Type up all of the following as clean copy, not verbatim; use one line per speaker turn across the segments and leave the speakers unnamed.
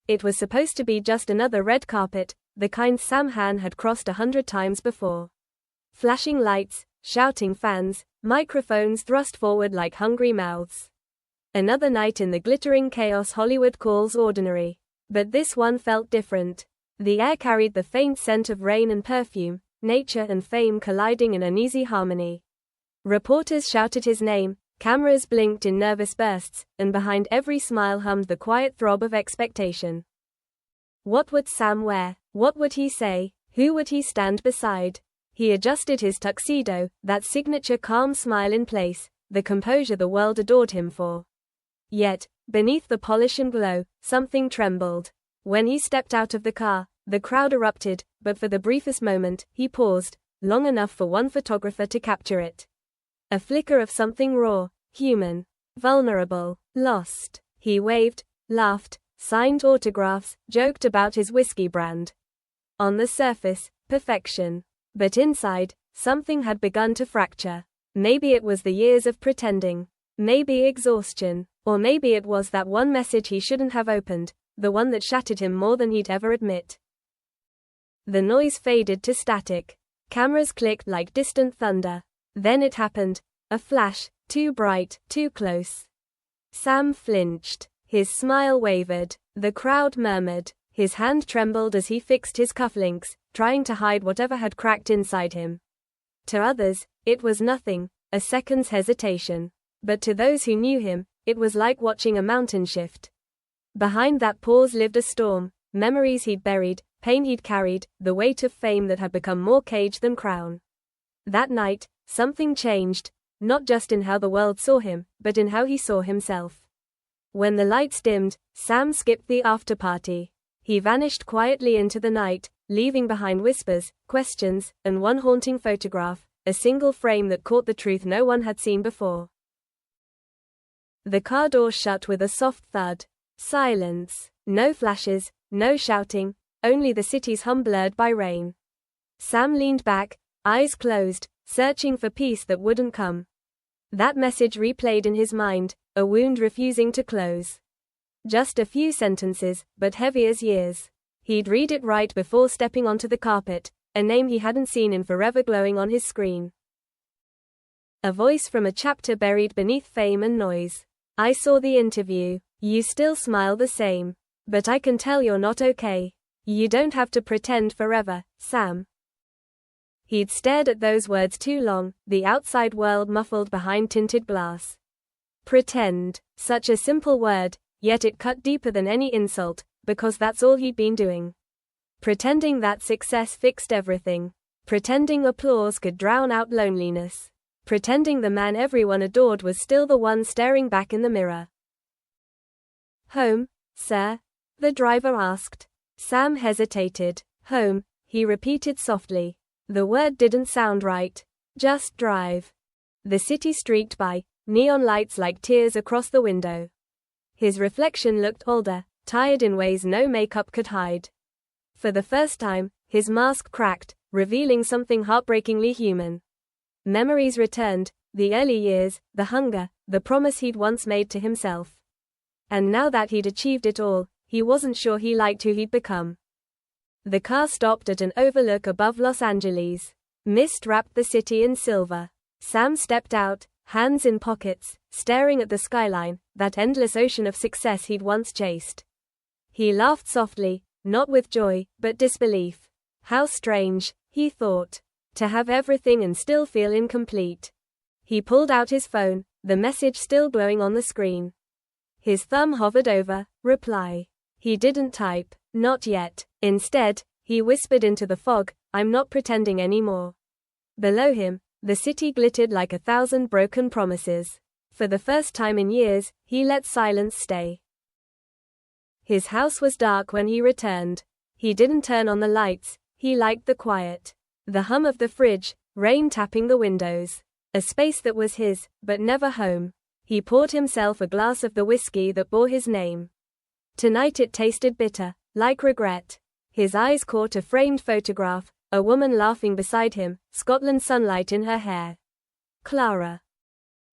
It was supposed to be just another red carpet, the kind Sam Heughan had crossed 100 times before. Flashing lights, shouting fans, microphones thrust forward like hungry mouths. Another night in the glittering chaos Hollywood calls ordinary. But this one felt different. The air carried the faint scent of rain and perfume, nature and fame colliding in uneasy harmony. Reporters shouted his name, cameras blinked in nervous bursts, and behind every smile hummed the quiet throb of expectation. What would Sam wear? What would he say? Who would he stand beside? He adjusted his tuxedo, that signature calm smile in place, the composure the world adored him for. Yet, beneath the polish and glow, something trembled. When he stepped out of the car, the crowd erupted, but for the briefest moment, he paused, long enough for one photographer to capture it. A flicker of something raw, human, vulnerable, lost. He waved, laughed, signed autographs, joked about his whiskey brand. On the surface, perfection. But inside, something had begun to fracture. Maybe it was the years of pretending. Maybe exhaustion. Or maybe it was that one message he shouldn't have opened, the one that shattered him more than he'd ever admit. The noise faded to static. Cameras clicked like distant thunder. Then it happened. A flash, too bright, too close. Sam flinched. His smile wavered. The crowd murmured. His hand trembled as he fixed his cufflinks, trying to hide whatever had cracked inside him. To others, it was nothing, a second's hesitation. But to those who knew him, it was like watching a mountain shift. Behind that pause lived a storm, memories he'd buried, pain he'd carried, the weight of fame that had become more cage than crown. That night, something changed, not just in how the world saw him, but in how he saw himself. When the lights dimmed, Sam skipped the after-party. He vanished quietly into the night, leaving behind whispers, questions, and one haunting photograph, a single frame that caught the truth no one had seen before. The car door shut with a soft thud. Silence. No flashes, no shouting, only the city's hum blurred by rain. Sam leaned back, eyes closed, searching for peace that wouldn't come. That message replayed in his mind, a wound refusing to close. Just a few sentences, but heavy as years. He'd read it right before stepping onto the carpet, a name he hadn't seen in forever glowing on his screen. A voice from a chapter buried beneath fame and noise. I saw the interview. You still smile the same. But I can tell you're not okay. You don't have to pretend forever, Sam. He'd stared at those words too long, the outside world muffled behind tinted glass. Pretend. Such a simple word, yet it cut deeper than any insult, because that's all he'd been doing. Pretending that success fixed everything. Pretending applause could drown out loneliness. Pretending the man everyone adored was still the one staring back in the mirror. Home, sir? The driver asked. Sam hesitated. Home, he repeated softly. The word didn't sound right. Just drive. The city streaked by, neon lights like tears across the window. His reflection looked older, tired in ways no makeup could hide. For the first time, his mask cracked, revealing something heartbreakingly human. Memories returned, the early years, the hunger, the promise he'd once made to himself. And now that he'd achieved it all, he wasn't sure he liked who he'd become. The car stopped at an overlook above Los Angeles. Mist wrapped the city in silver. Sam stepped out, hands in pockets, staring at the skyline, that endless ocean of success he'd once chased. He laughed softly, not with joy, but disbelief. How strange, he thought, to have everything and still feel incomplete. He pulled out his phone, the message still glowing on the screen. His thumb hovered over, reply. He didn't type, not yet. Instead, he whispered into the fog, I'm not pretending anymore. Below him, the city glittered like 1,000 broken promises. For the first time in years, he let silence stay. His house was dark when he returned. He didn't turn on the lights, he liked the quiet. The hum of the fridge, rain tapping the windows. A space that was his, but never home. He poured himself a glass of the whiskey that bore his name. Tonight it tasted bitter, like regret. His eyes caught a framed photograph, a woman laughing beside him, Scotland sunlight in her hair. Clara.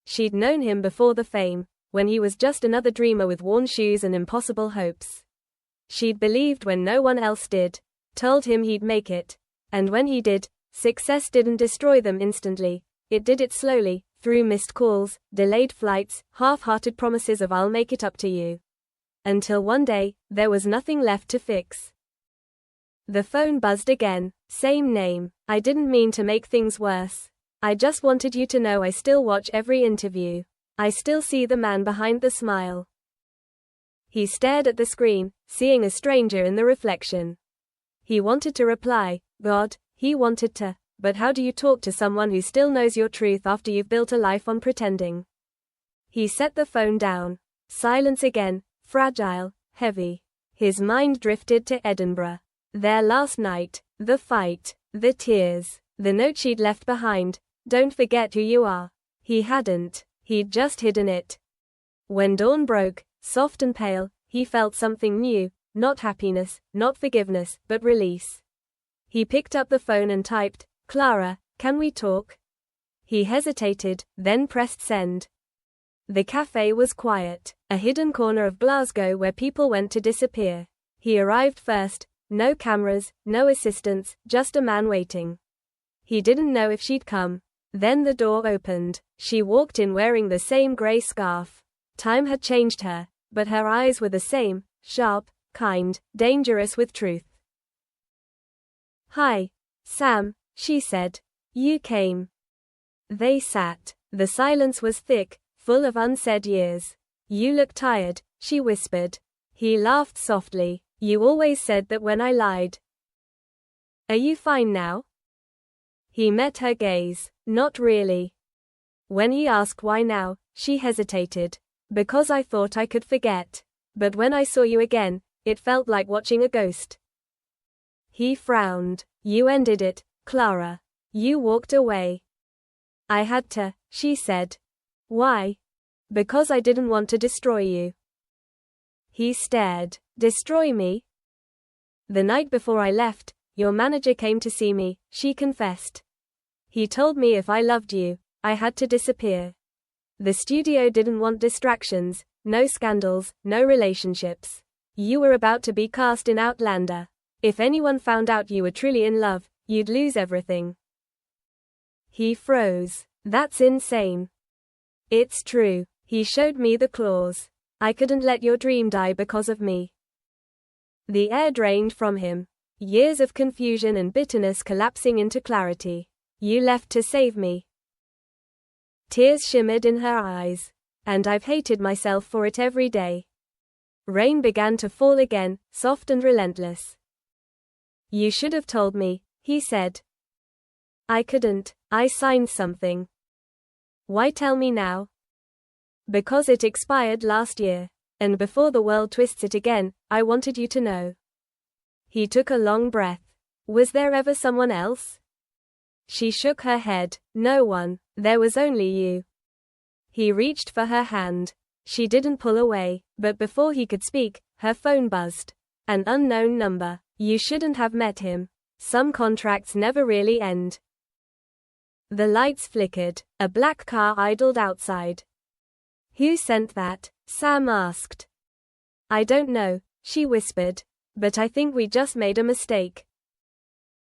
She'd known him before the fame, when he was just another dreamer with worn shoes and impossible hopes. She'd believed when no one else did. Told him he'd make it. And when he did, success didn't destroy them instantly. It did it slowly, through missed calls, delayed flights, half-hearted promises of "I'll make it up to you." Until one day, there was nothing left to fix. The phone buzzed again. Same name. "I didn't mean to make things worse. I just wanted you to know I still watch every interview. I still see the man behind the smile." He stared at the screen, seeing a stranger in the reflection. He wanted to reply, God, he wanted to, but how do you talk to someone who still knows your truth after you've built a life on pretending? He set the phone down. Silence again, fragile, heavy. His mind drifted to Edinburgh. Their last night, the fight, the tears, the note she'd left behind, "Don't forget who you are." He hadn't. He'd just hidden it. When dawn broke, soft and pale, he felt something new, not happiness, not forgiveness, but release. He picked up the phone and typed, "Clara, can we talk?" He hesitated, then pressed send. The cafe was quiet, a hidden corner of Glasgow where people went to disappear. He arrived first, no cameras, no assistants, just a man waiting. He didn't know if she'd come. Then the door opened. She walked in wearing the same grey scarf. Time had changed her, but her eyes were the same, sharp, kind, dangerous with truth. "Hi, Sam," she said. "You came." They sat. The silence was thick, full of unsaid years. "You look tired," she whispered. He laughed softly. "You always said that when I lied." "Are you fine now?" He met her gaze. "Not really." When he asked why now, she hesitated. "Because I thought I could forget. But when I saw you again, it felt like watching a ghost." He frowned. "You ended it, Clara. You walked away." "I had to," she said. "Why?" "Because I didn't want to destroy you." He stared. "Destroy me?" "The night before I left, your manager came to see me," she confessed. "He told me if I loved you, I had to disappear. The studio didn't want distractions, no scandals, no relationships. You were about to be cast in Outlander. If anyone found out you were truly in love, you'd lose everything." He froze. "That's insane." "It's true." He showed me the clause. "I couldn't let your dream die because of me." The air drained from him. Years of confusion and bitterness collapsing into clarity. "You left to save me." Tears shimmered in her eyes. "And I've hated myself for it every day." Rain began to fall again, soft and relentless. "You should have told me," he said. "I couldn't. I signed something." "Why tell me now?" "Because it expired last year. And before the world twists it again, I wanted you to know." He took a long breath. "Was there ever someone else?" She shook her head. "No one. There was only you." He reached for her hand. She didn't pull away, but before he could speak, her phone buzzed. An unknown number. "You shouldn't have met him. Some contracts never really end." The lights flickered. A black car idled outside. "Who sent that?" Sam asked. "I don't know," she whispered. "But I think we just made a mistake."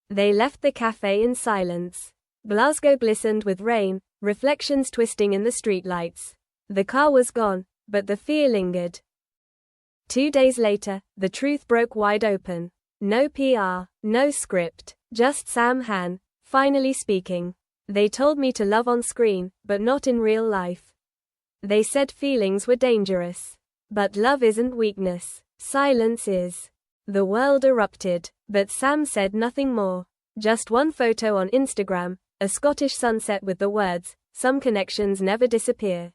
They left the cafe in silence. Glasgow glistened with rain, reflections twisting in the streetlights. The car was gone, but the fear lingered. 2 days later, the truth broke wide open. No PR, no script, just Sam Heughan, finally speaking. "They told me to love on screen, but not in real life. They said feelings were dangerous. But love isn't weakness. Silence is." The world erupted, but Sam said nothing more. Just one photo on Instagram, a Scottish sunset with the words, "Some connections never disappear."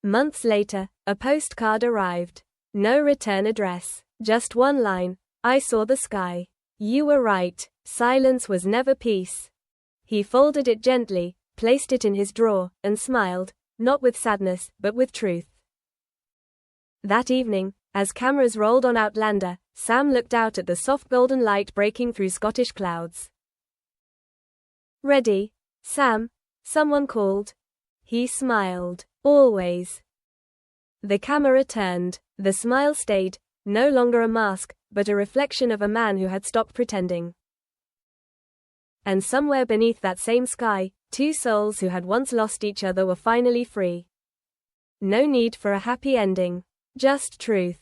Months later, a postcard arrived. No return address. Just one line. "I saw the sky. You were right. Silence was never peace." He folded it gently, placed it in his drawer, and smiled, not with sadness, but with truth. That evening, as cameras rolled on Outlander, Sam looked out at the soft golden light breaking through Scottish clouds. "Ready, Sam?" someone called. He smiled. "Always." The camera turned. The smile stayed, no longer a mask, but a reflection of a man who had stopped pretending. And somewhere beneath that same sky, two souls who had once lost each other were finally free. No need for a happy ending. Just truth.